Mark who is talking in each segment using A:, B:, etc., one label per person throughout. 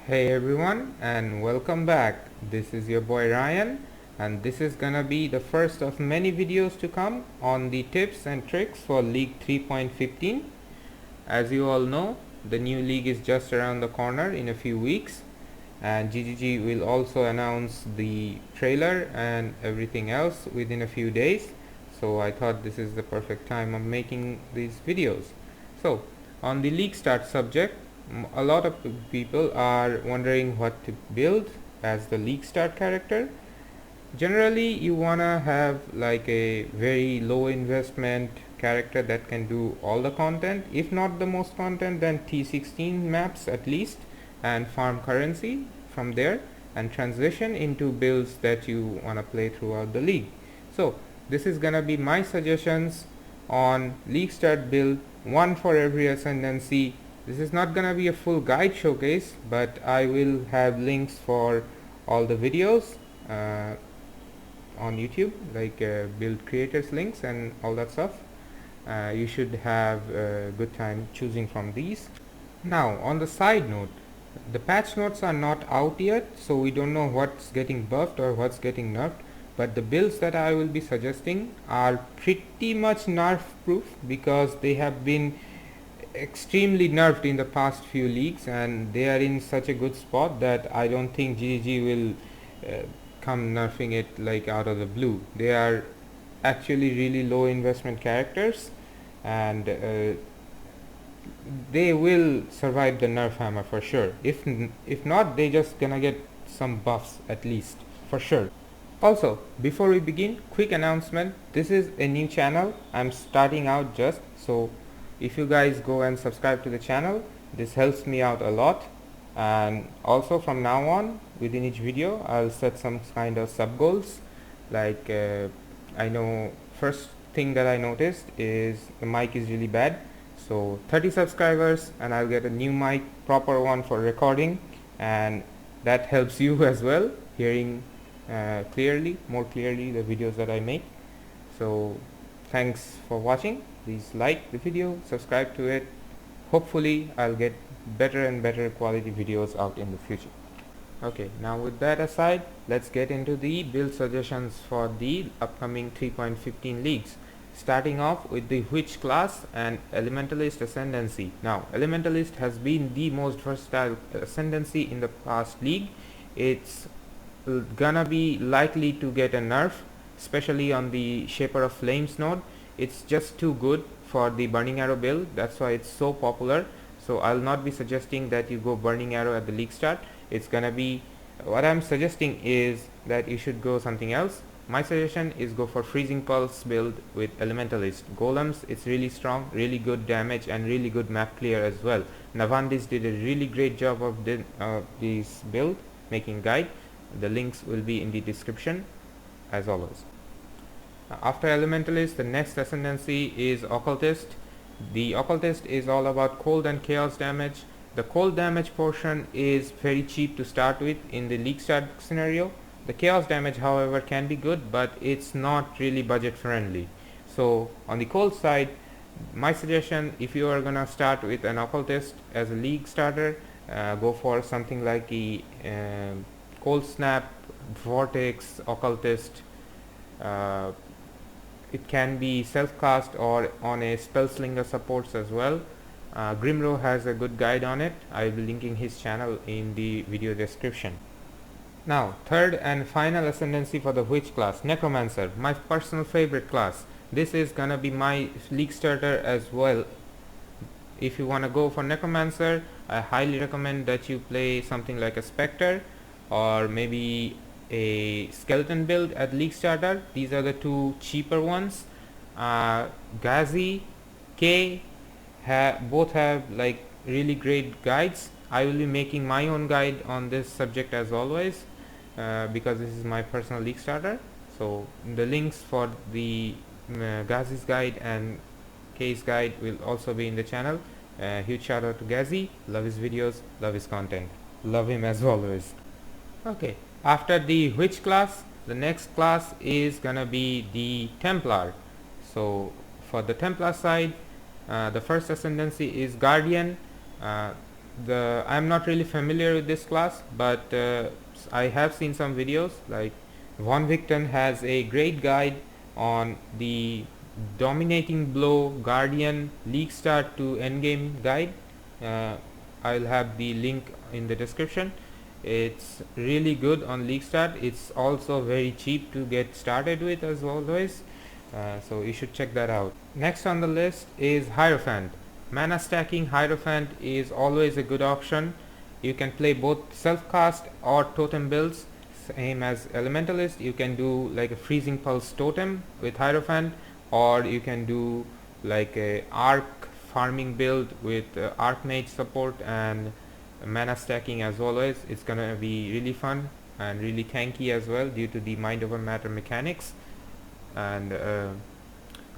A: Hey everyone, and welcome back. This is your boy Ryan, and this is gonna be the first of many videos to come on the tips and tricks for League 3.15. As you all know, the new league is just around the corner in a few weeks, and GGG will also announce the trailer and everything else within a few days. So I thought this is the perfect time of making these videos. So on the league start subject, a lot of people are wondering what to build as the league start character. Generally you wanna have like a very low investment character that can do all the content, if not the most content, then T16 maps at least, and farm currency from there and transition into builds that you wanna play throughout the league. So this is gonna be my suggestions on league start build, one for every ascendancy. This is not gonna be a full guide showcase, but I will have links for all the videos on YouTube, like build creators links and all that stuff. You should have a good time choosing from these. Now on the side note, the patch notes are not out yet, so we don't know what's getting buffed or what's getting nerfed, but the builds that I will be suggesting are pretty much nerf proof because they have been extremely nerfed in the past few leagues, and they are in such a good spot that I don't think GG will come nerfing it like out of the blue. They are actually really low investment characters, and they will survive the nerf hammer for sure. If not, they just gonna get some buffs at least for sure. Also, before we begin, quick announcement. This is a new channel. I'm starting out just, so if you guys go and subscribe to the channel, this helps me out a lot. And also from now on, within each video I'll set some kind of sub goals. Like I know first thing that I noticed is the mic is really bad, so 30 subscribers and I'll get a new mic, proper one for recording, and that helps you as well, hearing more clearly the videos that I make. So thanks for watching. Please like the video, subscribe to it. Hopefully I'll get better and better quality videos out in the future. Okay, now with that aside, let's get into the build suggestions for the upcoming 3.15 leagues. Starting off with the Witch class and Elementalist Ascendancy. Now, Elementalist has been the most versatile ascendancy in the past league. It's gonna be likely to get a nerf, especially on the Shaper of Flames node. It's just too good for the Burning Arrow build, that's why it's so popular. So I'll not be suggesting that you go Burning Arrow at the league start. It's gonna be, what I'm suggesting is that you should go something else. My suggestion is go for Freezing Pulse build with Elementalist. Golems, it's really strong, really good damage and really good map clear as well. Navandis did a really great job of this build, making guide. The links will be in the description as always. After Elementalist, the next ascendancy is Occultist. The Occultist is all about cold and chaos damage. The cold damage portion is very cheap to start with in the league start scenario. The chaos damage, however, can be good, but it's not really budget friendly. So on the cold side, my suggestion, if you are gonna start with an Occultist as a league starter, go for something like the Cold Snap, Vortex, Occultist. It can be self-cast or on a Spellslinger supports as well. Grimro has a good guide on it. I will be linking his channel in the video description. Now, third and final ascendancy for the Witch class, Necromancer, my personal favorite class. This is gonna be my league starter as well. If you wanna go for Necromancer, I highly recommend that you play something like a Spectre or maybe a skeleton build at league starter. These are the two cheaper ones. Gazi, K both have like really great guides. I will be making my own guide on this subject as always, because this is my personal league starter. So the links for the Gazi's guide and K's guide will also be in the channel. Huge shout out to Gazi, love his videos, love his content, love him as always. Okay, after the Witch class, the next class is gonna be the Templar. So for the Templar side, the first ascendancy is Guardian. I'm not really familiar with this class, but I have seen some videos. Like Von Victon has a great guide on the dominating blow guardian league start to endgame guide. uh, I'll have the link in the description. It's really good on league start. It's also very cheap to get started with as always, so you should check that out. Next on the list is Hierophant. Mana stacking Hierophant is always a good option. You can play both self-cast or totem builds, same as Elementalist. You can do like a Freezing Pulse totem with Hierophant, or you can do like a Arc farming build with Archmage support and mana stacking as always. It's gonna be really fun and really tanky as well due to the Mind over Matter mechanics. And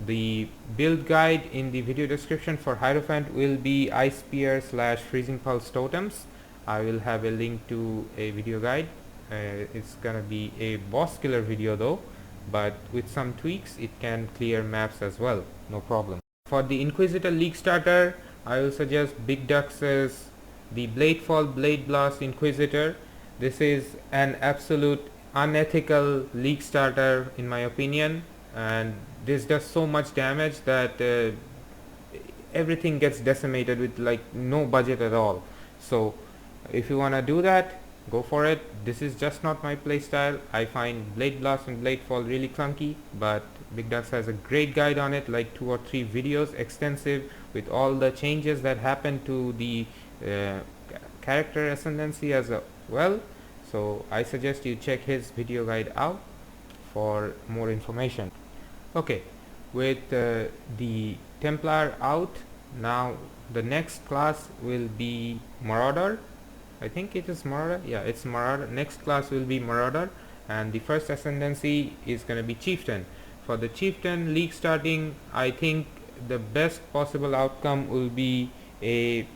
A: the build guide in the video description for Hierophant will be Ice Spear / Freezing Pulse totems. I will have a link to a video guide. It's gonna be a boss killer video though, but with some tweaks it can clear maps as well, no problem. For the Inquisitor League starter, I will suggest Big Ducks's the Bladefall Blade Blast Inquisitor. This is an absolute unethical league starter in my opinion, and this does so much damage that everything gets decimated with like no budget at all. So if you wanna do that, go for it. This is just not my playstyle. I find Blade Blast and Bladefall really clunky, but Big Ducks has a great guide on it, like 2 or 3 videos, extensive, with all the changes that happen to the character ascendancy as well. So I suggest you check his video guide out for more information. Okay, with the Templar out, now the next class will be Marauder. I think it is Marauder. Yeah, it's Marauder. Next class will be Marauder, and the first ascendancy is going to be Chieftain. For the Chieftain league starting, I think the best possible outcome will be a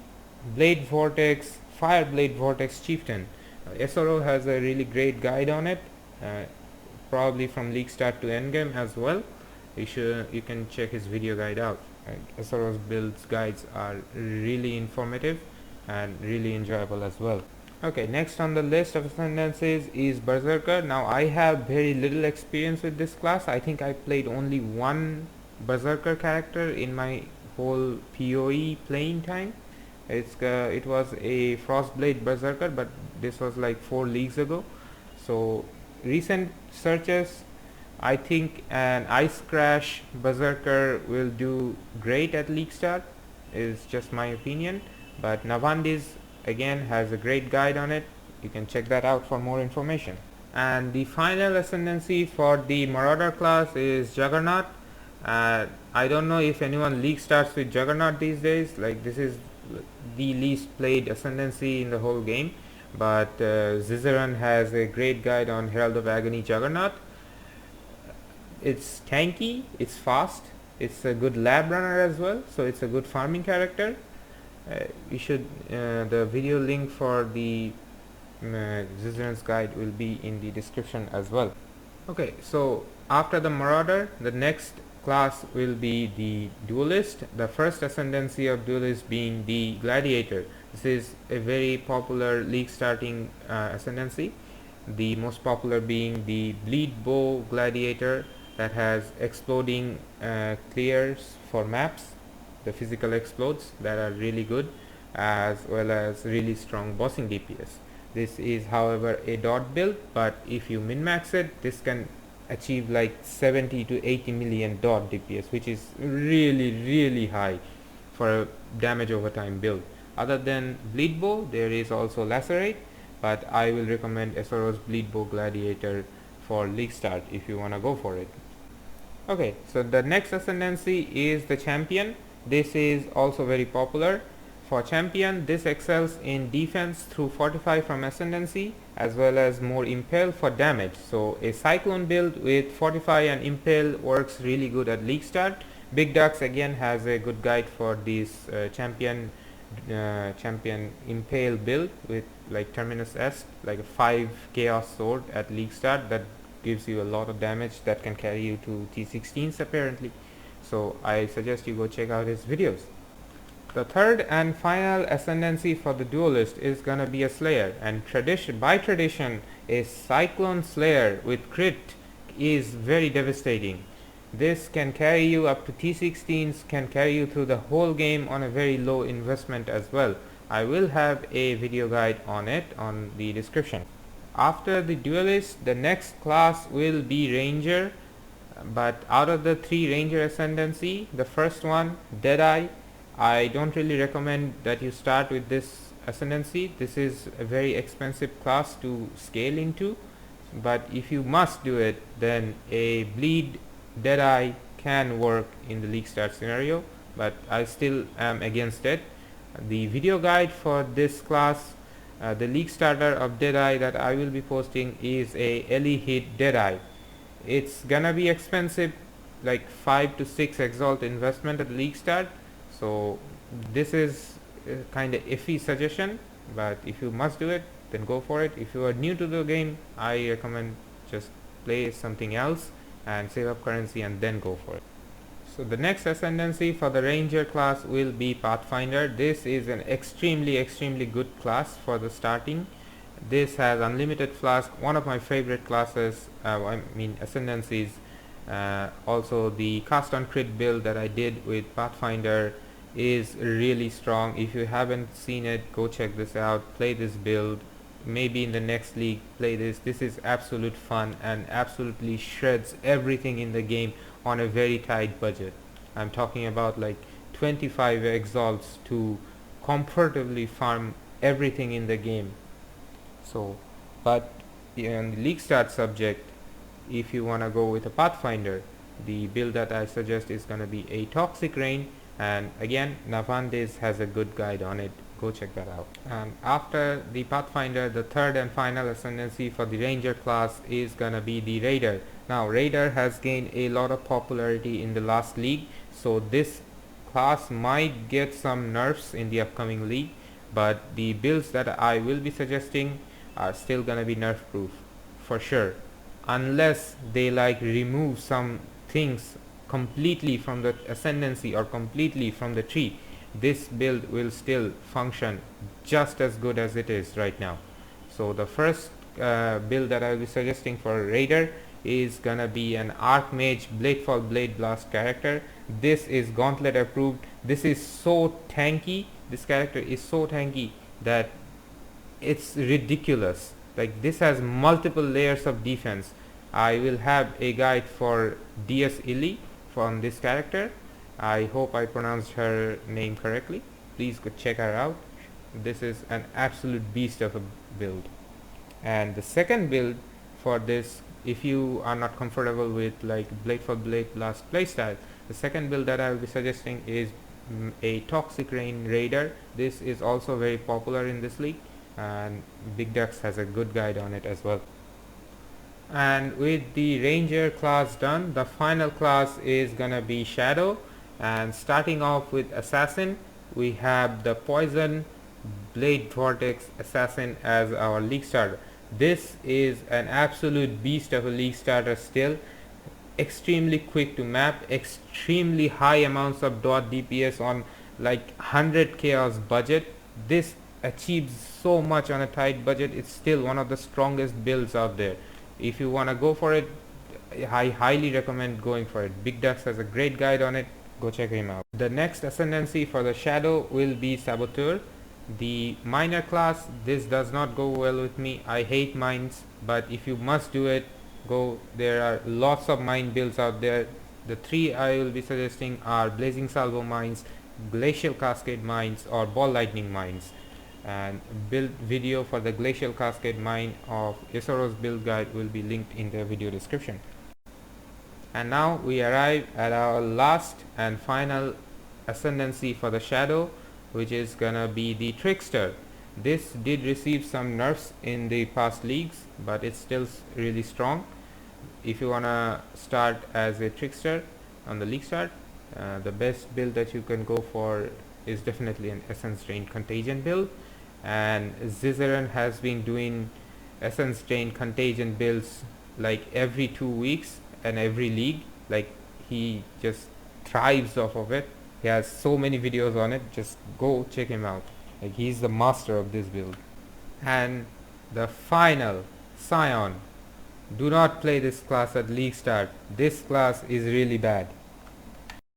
A: Blade Vortex, Fire Blade Vortex Chieftain. SRO has a really great guide on it, probably from league start to endgame as well. You can check his video guide out. SRO's builds guides are really informative and really enjoyable as well. Okay, next on the list of ascendancies is Berserker. Now I have very little experience with this class. I think I played only one Berserker character in my whole POE playing time. It was a Frostblade Berserker, but this was like 4 leagues ago. So recent searches, I think an Ice Crash Berserker will do great at league start, is just my opinion. But Navandis again has a great guide on it. You can check that out for more information. And the final ascendancy for the Marauder class is Juggernaut. I don't know if anyone league starts with Juggernaut these days. Like, this is the least played ascendancy in the whole game, but Zizeran has a great guide on Herald of Agony Juggernaut. It's tanky, it's fast, it's a good lab runner as well, so it's a good farming character. You should the video link for the Zizeran's guide will be in the description as well. Okay, so after the Marauder, the next class will be the Duelist. The first ascendancy of Duelist being the Gladiator. This is a very popular league starting ascendancy. The most popular being the Bleed Bow Gladiator that has exploding clears for maps, the physical explodes that are really good, as well as really strong bossing DPS. This is however a dot build, but if you min-max it, this can achieve like 70 to 80 million dot DPS, which is really high for a damage over time build. Other than Bleed Bow, there is also Lacerate, but I will recommend SRO's Bleed Bow Gladiator for league start if you wanna go for it. Okay, so the next ascendancy is the Champion. This is also very popular. For Champion, this excels in defense through Fortify from Ascendancy, as well as more Impale for damage. So a Cyclone build with Fortify and Impale works really good at league start. Big Ducks again has a good guide for this Champion Impale build with like Terminus S, like a 5 Chaos Sword at league start that gives you a lot of damage that can carry you to T16s apparently. So I suggest you go check out his videos. The third and final ascendancy for the Duelist is gonna be a Slayer, and by tradition a Cyclone Slayer with crit is very devastating. This can carry you up to T16s, can carry you through the whole game on a very low investment as well. I will have a video guide on it on the description. After the Duelist, the next class will be Ranger, but out of the 3 Ranger ascendancy, the first one, Deadeye, I don't really recommend that you start with this ascendancy. This is a very expensive class to scale into, but if you must do it, then a Bleed Deadeye can work in the League Start scenario, but I still am against it. The video guide for this class, the League Starter of Deadeye that I will be posting, is a Ellie hit Deadeye. It's gonna be expensive, like 5 to 6 exalt investment at League Start, so this is kind of iffy suggestion, but if you must do it, then go for it. If you are new to the game, I recommend just play something else and save up currency and then go for it. So the next ascendancy for the Ranger class will be Pathfinder. This is an extremely good class for the starting. This has unlimited flask, one of my favorite classes, ascendancies. Also the cast on crit build that I did with Pathfinder is really strong. If you haven't seen it, go check this out, play this build, maybe in the next league play this. This is absolute fun and absolutely shreds everything in the game on a very tight budget. I'm talking about like 25 exalts to comfortably farm everything in the game. So, but in the League Start subject, if you want to go with a Pathfinder, the build that I suggest is going to be a Toxic Rain, and again Navandes has a good guide on it, go check that out. And after the Pathfinder, the third and final ascendancy for the Ranger class is going to be the Raider. Now Raider has gained a lot of popularity in the last league, so this class might get some nerfs in the upcoming league, but the builds that I will be suggesting are still gonna be nerf proof for sure, unless they like remove some things completely from the ascendancy or completely from the tree. This build will still function just as good as it is right now. So the first build that I will be suggesting for Raider is gonna be an Archmage Bladefall Blade Blast character. This is Gauntlet approved. This is so tanky, this character is so tanky that it's ridiculous. Like, this has multiple layers of defense. I will have a guide for DS Illy from this character. I hope I pronounced her name correctly. Please go check her out. This is an absolute beast of a build. And the second build for this, if you are not comfortable with like Blade for Blade Blast playstyle, the second build that I will be suggesting is a Toxic Rain Raider. This is also very popular in this league, and Big Ducks has a good guide on it as well. And with the Ranger class done, the final class is gonna be Shadow. And starting off with Assassin, we have the Poison Blade Vortex Assassin as our league starter. This is an absolute beast of a league starter still. Extremely quick to map, extremely high amounts of dot DPS on like 100 chaos budget. This achieves so much on a tight budget. It's still one of the strongest builds out there. If you want to go for it, I highly recommend going for it. Big Ducks has a great guide on it, go check him out. The next ascendancy for the Shadow will be Saboteur. The miner class, this does not go well with me. I hate mines, but if you must do it, go. There are lots of mine builds out there. The three I will be suggesting are Blazing Salvo mines, Glacial Cascade mines, or Ball Lightning mines. And build video for the Glacial Cascade mine of Isoro's build guide will be linked in the video description. And now we arrive at our last and final ascendancy for the Shadow, which is gonna be the Trickster. This did receive some nerfs in the past leagues, but it's still really strong. If you wanna start as a Trickster on the league start, the best build that you can go for is definitely an Essence Drain Contagion build, and Zizeran has been doing Essence Drain Contagion builds like every 2 weeks and every league. Like, he just thrives off of it. He has so many videos on it, just go check him out. Like, he's the master of this build. And the final, Scion. Do not play this class at League Start. This class is really bad.